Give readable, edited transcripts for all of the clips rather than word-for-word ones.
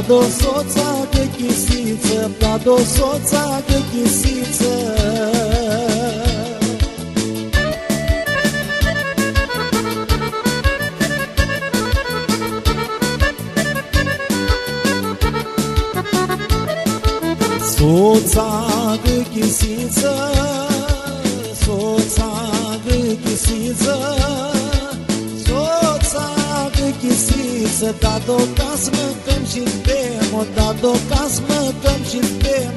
do soța ghechisiță, do soța ghechisiță. Soța ghechisiță, soța ghechisiță, soța ghechisiță, da do ca să mâncăm și-ți bem, da do ca să mâncăm și-ți bem.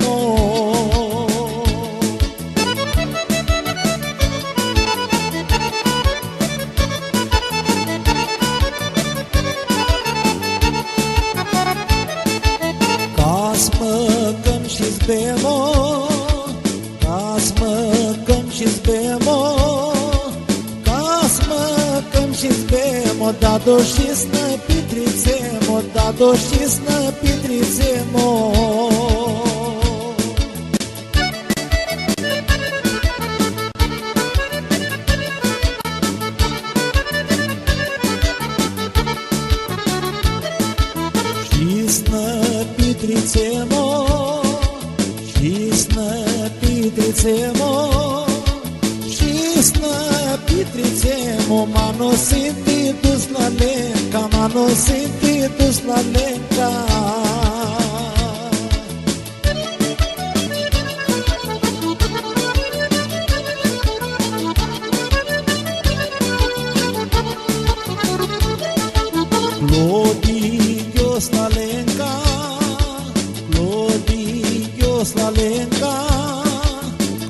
Ca-s mâncăm și-ți bem, ca-s mâncăm și-ți bem, ca-s mâncăm și-ți bem, da do și-ți ne pitrițem, da do și-ți ne pitrițem. Și-ți ne pitrițem, și-ți ne pitrițem, și-ți ne pitrițem, mano sinti dus la lenca, mano sinti dus la lenca. Glodios la lenca, glodios la lenca,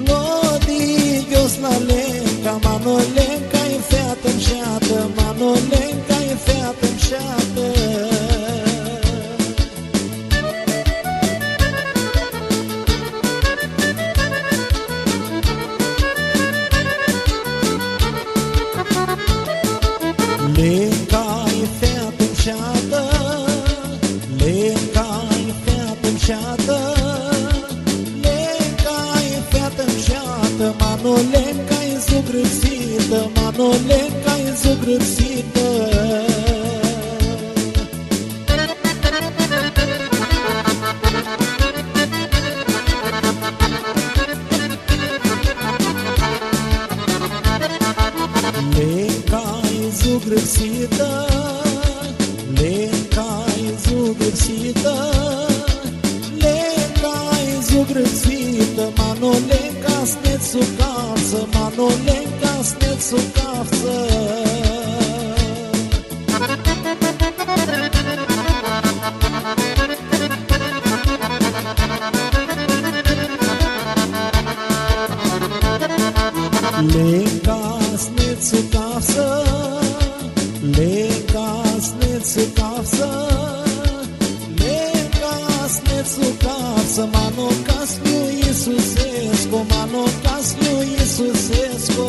glodios la lenca, mano lenca-i feată-nșeată, mano lenca-i feată-nșeată. Lenca-i feată-nșeată, lenca-i feată-nșeată, lenca-i feată-nșeată, mano lenca-i zugrățită, mano lenca-i zugrățită. Lenca-i zugrățită, lenca-i zugrățită, lenca-i zugrățită, mano lenca snețucavță, mano lenca snețucavță. Lenca snețucavță, lenca snețucavță, lenca snețucavță, mano casliu Iisusescu, mano casliu Iisusescu.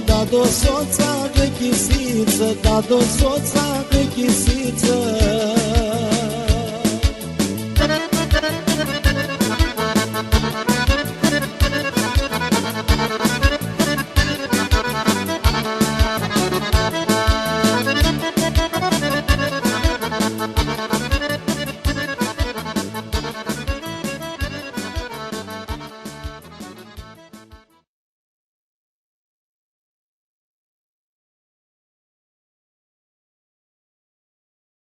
Da do soța ghechisiță, da do soța